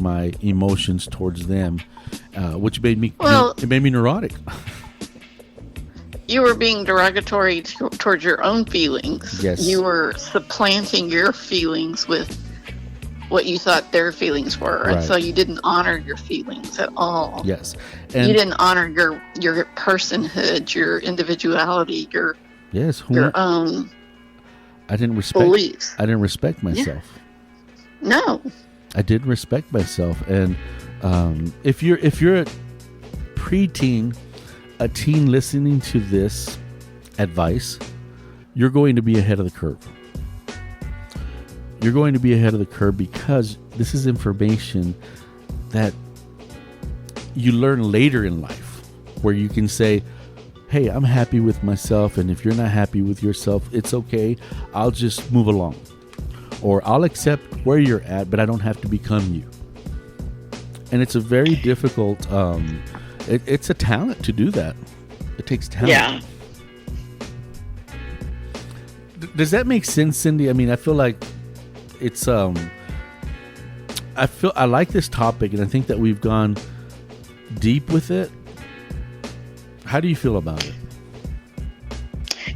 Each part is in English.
my emotions towards them, which made me Well, it made me neurotic. you were being derogatory towards your own feelings. Yes. You were supplanting your feelings with what you thought their feelings were. Right. And so you didn't honor your feelings at all. Yes, You didn't honor your personhood, your individuality, your own I didn't respect beliefs. I didn't respect myself. No. I didn't respect myself, and if you're a preteen, a teen listening to this advice, you're going to be ahead of the curve. You're going to be ahead of the curve because this is information that you learn later in life, where you can say, hey, I'm happy with myself, and if you're not happy with yourself, it's okay. I'll just move along. Or I'll accept where you're at, but I don't have to become you. And it's a very difficult, it's a talent to do that. It takes talent. Yeah. Does that make sense, Cindy? I mean, I feel like it's, I like this topic, and I think that we've gone deep with it. How do you feel about it?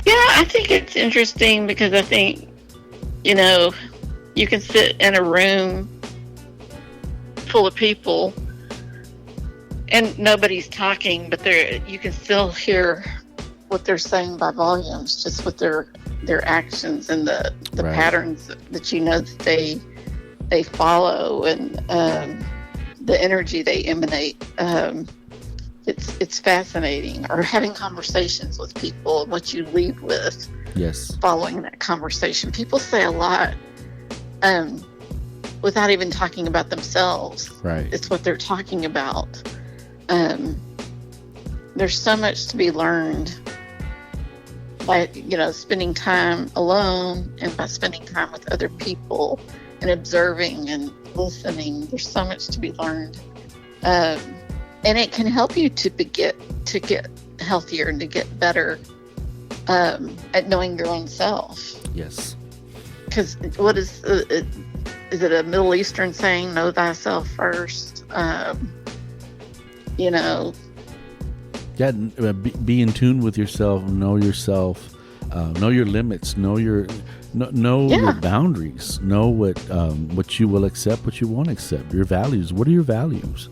Yeah, I think it's interesting because I think, you can sit in a room full of people and nobody's talking, but you can still hear what they're saying by volumes, just with their actions and the Right. patterns that that they follow, and the energy they emanate. It's fascinating. Or having conversations with people and what you lead with. Yes. Following that conversation, people say a lot without even talking about themselves. Right. It's what they're talking about. There's so much to be learned by spending time alone and by spending time with other people and observing and listening. There's so much to be learned, and it can help you to get healthier and to get better at knowing your own self. Yes. Because what is it a Middle Eastern saying? Know thyself first. Yeah, be in tune with yourself. Know yourself. Know your limits. Know your boundaries. Know what you will accept, what you won't accept. Your values. What are your values?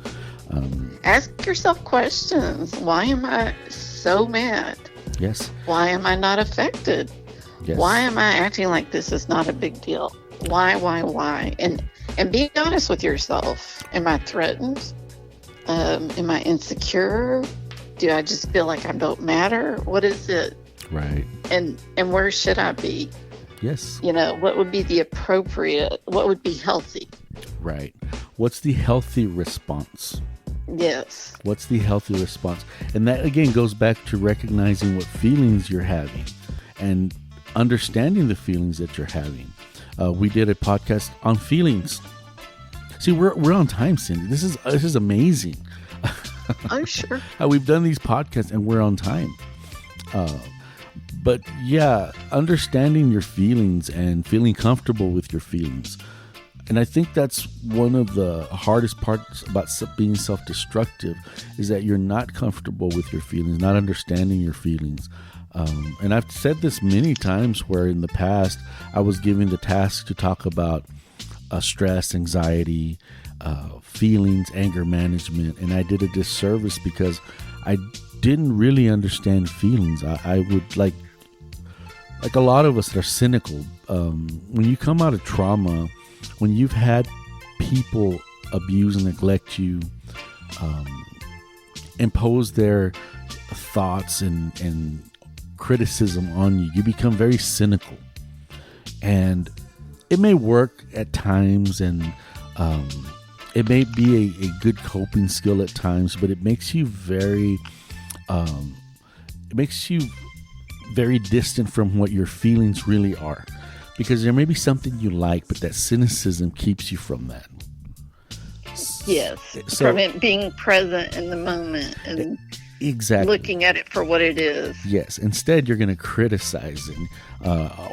Ask yourself questions. Why am I so mad? Yes. Why am I not affected? Yes. Why am I acting like this is not a big deal? Why? And be honest with yourself. Am I threatened? Am I insecure? Do I just feel like I don't matter? What is it? Right. And where should I be? Yes. What would be the appropriate? What would be healthy? Right. What's the healthy response? Yes. What's the healthy response? And that, again, goes back to recognizing what feelings you're having and understanding the feelings that you're having. We did a podcast on feelings. See, we're on time, Cindy. This is amazing. Oh, sure. How we've done these podcasts and we're on time. But yeah, understanding your feelings and feeling comfortable with your feelings. And I think that's one of the hardest parts about being self-destructive, is that you're not comfortable with your feelings, not understanding your feelings. And I've said this many times where in the past I was given the task to talk about stress, anxiety, feelings, anger management, and I did a disservice because I didn't really understand feelings. I would like a lot of us that are cynical. When you come out of trauma, when you've had people abuse and neglect you, impose their thoughts and criticism on you, you become very cynical. And it may work at times, and it may be a good coping skill at times, but it makes you very distant from what your feelings really are, because there may be something you like, but that cynicism keeps you from that. Yes, from it being present in the moment and exactly looking at it for what it is. Yes. Instead, you're going to criticize and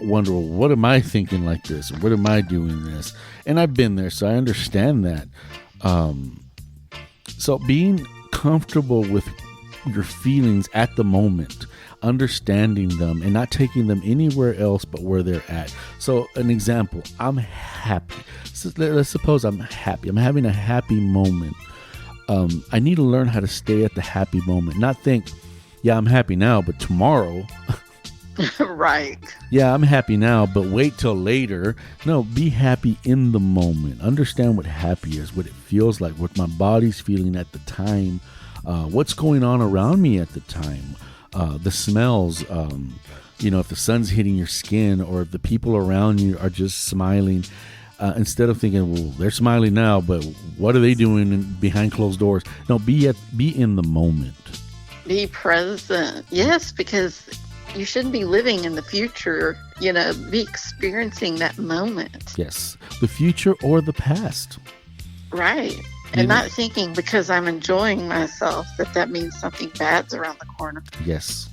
wonder, well, what am I thinking like this? What am I doing this? And I've been there, so I understand that. So being comfortable with your feelings at the moment, understanding them and not taking them anywhere else but where they're at. So an example, I'm happy. So let's suppose I'm happy. I'm having a happy moment. I need to learn how to stay at the happy moment, not think, yeah, I'm happy now, but tomorrow. Right. Yeah, I'm happy now, but wait till later. No, be happy in the moment. Understand what happy is, what it feels like, what my body's feeling at the time, what's going on around me at the time, the smells, if the sun's hitting your skin or if the people around you are just smiling. Instead of thinking, well, they're smiling now, but what are they doing behind closed doors? No, be in the moment. Be present. Yes, because you shouldn't be living in the future, be experiencing that moment. Yes, the future or the past. Right. And not thinking because I'm enjoying myself that means something bad's around the corner. Yes.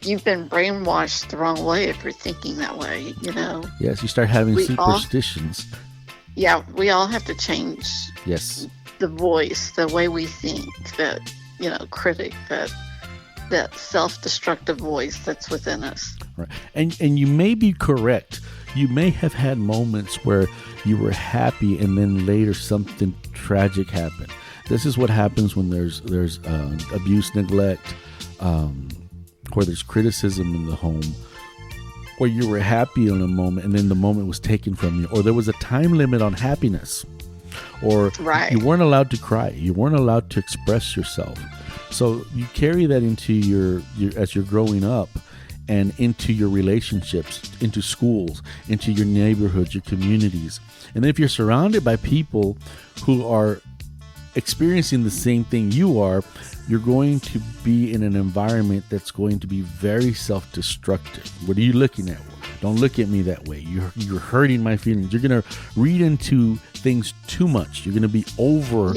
You've been brainwashed the wrong way if you're thinking that way, Yes, you start having superstitions. We all have to change. Yes. The voice, the way we think, that, critic, that self-destructive voice that's within us. Right. And you may be correct. You may have had moments where you were happy and then later something tragic happened. This is what happens when there's abuse, neglect, or there's criticism in the home, or you were happy in a moment and then the moment was taken from you, or there was a time limit on happiness, or you weren't allowed to cry, you weren't allowed to express yourself. So you carry that into your as you're growing up, and into your relationships, into schools, into your neighborhoods, your communities. And if you're surrounded by people who are experiencing the same thing you are, you're going to be in an environment that's going to be very self-destructive. What are you looking at? Don't look at me that way. You're hurting my feelings. You're going to read into things too much. You're going to be over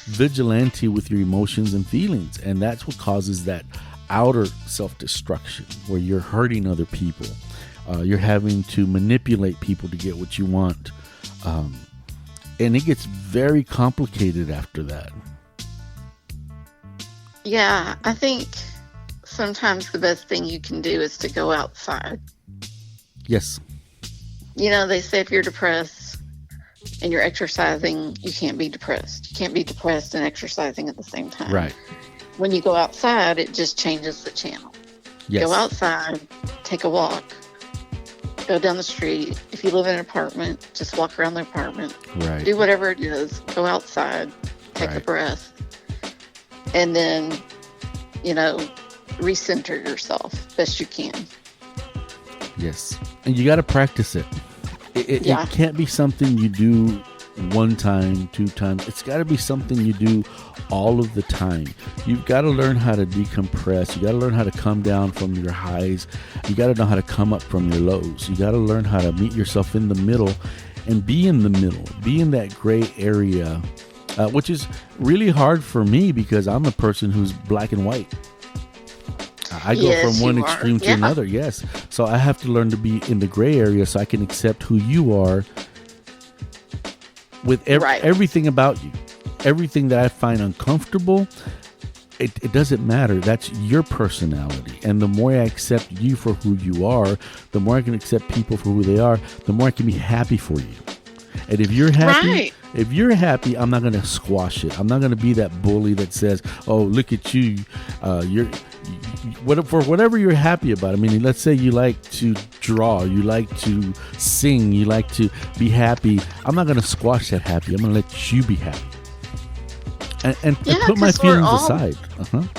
vigilante with your emotions and feelings. And that's what causes that outer self-destruction, where you're hurting other people. You're having to manipulate people to get what you want. And it gets very complicated after that. Yeah, I think sometimes the best thing you can do is to go outside. Yes. They say if you're depressed and you're exercising, you can't be depressed. You can't be depressed and exercising at the same time. Right. When you go outside, it just changes the channel. Yes. Go outside, take a walk, go down the street. If you live in an apartment, just walk around the apartment. Right. Do whatever it is. Go outside, take a breath, and then, recenter yourself best you can. Yes. And you got to practice it. It can't be something you do one time, two times. It's got to be something you do all of the time. You've got to learn how to decompress. You got to learn how to come down from your highs. You got to know how to come up from your lows. You got to learn how to meet yourself in the middle and be in the middle, be in that gray area, which is really hard for me because I'm a person who's black and white. I go from one extreme to another. Yes. So I have to learn to be in the gray area so I can accept who you are with everything about you. Everything that I find uncomfortable, it doesn't matter. That's your personality. And the more I accept you for who you are, the more I can accept people for who they are, the more I can be happy for you. And if you're happy, I'm not going to squash it. I'm not going to be that bully that says, "Oh, look at you. For whatever you're happy about." I mean, let's say you like to draw, you like to sing, you like to be happy. I'm not going to squash that happy. I'm going to let you be happy. And put my feelings aside.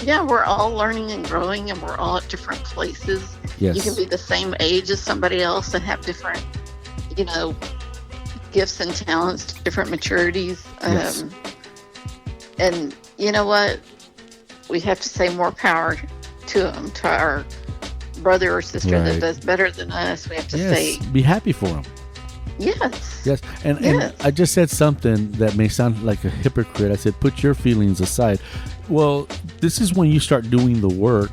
Yeah, we're all learning and growing, and we're all at different places. Yes. You can be the same age as somebody else and have different, gifts and talents, different maturities. Yes. And you know what? We have to say more power to them, to our brother or sister that does better than us. We have to say, be happy for them. Yes. And I just said something that may sound like a hypocrite. I said, put your feelings aside. Well, this is when you start doing the work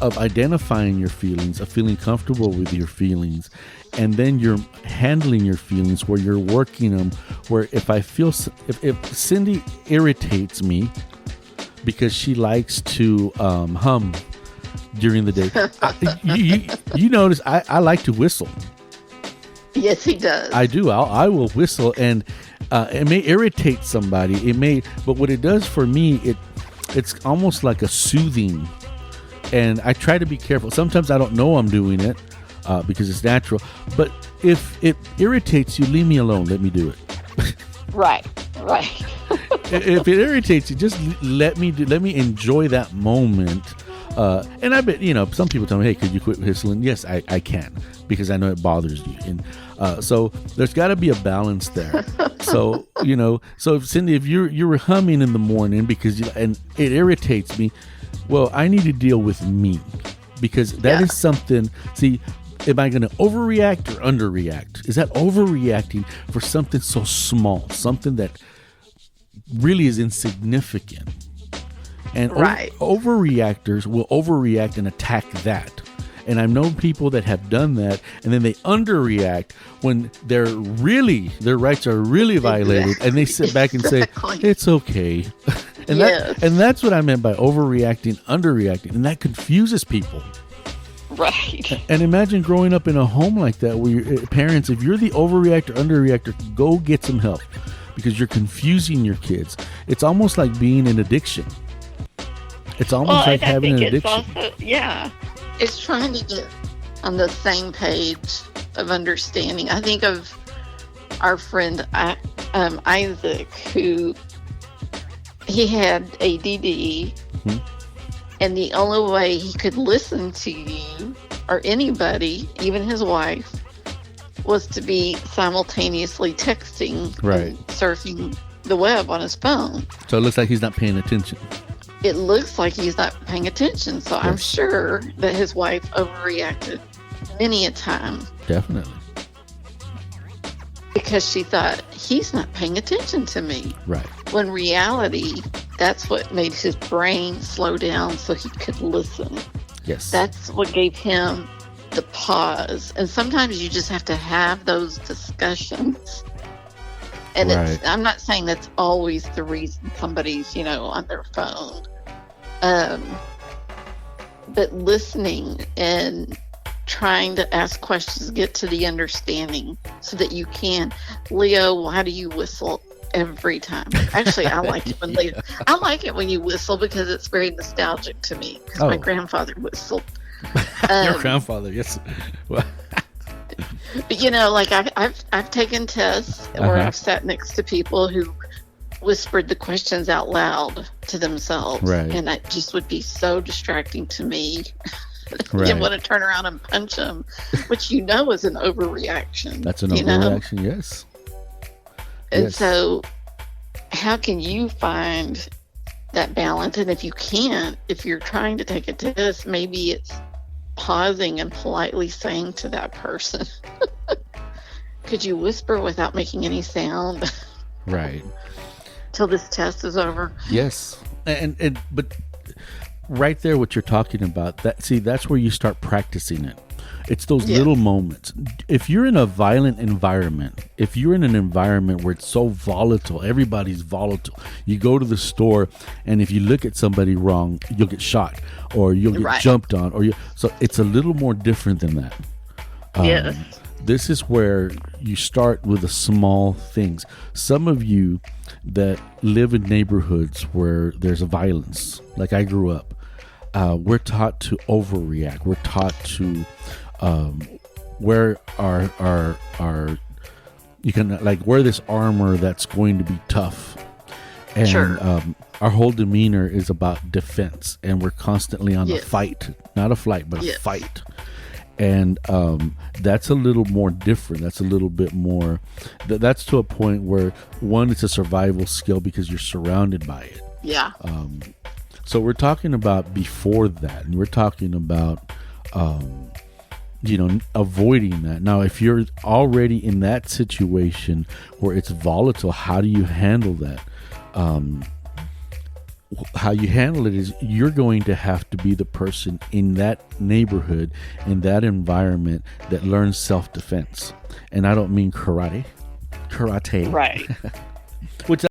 of identifying your feelings, of feeling comfortable with your feelings, and then you're handling your feelings where you're working them. Where if if Cindy irritates me because she likes to hum during the day, you notice I like to whistle. Yes, he does. I do. I will whistle, and it may irritate somebody. But what it does for me, it's almost like a soothing. And I try to be careful. Sometimes I don't know I'm doing it because it's natural. But if it irritates you, leave me alone. Let me do it. Right. If it irritates you, just let me enjoy that moment. And I bet, some people tell me, hey, could you quit whistling? Yes, I can, because I know it bothers you. And so there's got to be a balance there. So, so Cindy, if you're humming in the morning and it irritates me, well, I need to deal with me, because that is something. See, am I going to overreact or underreact? Is that overreacting for something so small, something that really is insignificant? And overreactors will overreact and attack that. And I've known people that have done that, and then they underreact when their rights are really violated, and they sit back and say, it's okay. And that's what I meant by overreacting, underreacting, and that confuses people. Right. And imagine growing up in a home like that where your parents, if you're the overreactor, underreactor, go get some help, because you're confusing your kids. It's almost like being an addiction. It's almost like having an addiction. It's trying to get on the same page of understanding. I think of our friend Isaac, who he had ADD, and the only way he could listen to you or anybody, even his wife, was to be simultaneously texting and surfing the web on his phone. So it looks like he's not paying attention. It looks like he's not paying attention. So I'm sure that his wife overreacted many a time. Definitely. Because she thought, he's not paying attention to me. Right. When reality, that's what made his brain slow down so he could listen. Yes. That's what gave him the pause. And sometimes you just have to have those discussions. And I'm not saying that's always the reason somebody's, on their phone. But listening and trying to ask questions, get to the understanding so that you can. Leo, why do you whistle every time? Actually, I like it when I like it when you whistle, because it's very nostalgic to me, because my grandfather whistled. Your grandfather, yes. But I've taken tests where I've sat next to people who whispered the questions out loud to themselves, and that just would be so distracting to me. You want to turn around and punch them, which is an overreaction. That's an overreaction, yes. And so, how can you find that balance? And if you can't, if you're trying to take a test, maybe it's pausing and politely saying to that person, could you whisper without making any sound? Right. Till this test is over. Yes. But right there, what you're talking about, that's where you start practicing it. It's those little moments. If you're in a violent environment, if you're in an environment where it's so volatile, everybody's volatile, you go to the store, and if you look at somebody wrong, you'll get shot, or you'll get jumped on, so it's a little more different than that. Yes. This is where you start with the small things. Some of you that live in neighborhoods where there's violence, like I grew up, we're taught to overreact. We're taught to wear our you can wear this armor that's going to be tough, and our whole demeanor is about defense, and we're constantly on the fight, not a flight, but a fight. And that's a little more different. That's a little bit more. That's to a point where, one, it's a survival skill because you're surrounded by it. Yeah. So we're talking about before that, and we're talking about, avoiding that. Now, if you're already in that situation where it's volatile, how do you handle that? how you handle it is you're going to have to be the person in that neighborhood, in that environment, that learns self-defense. And I don't mean karate, Right. which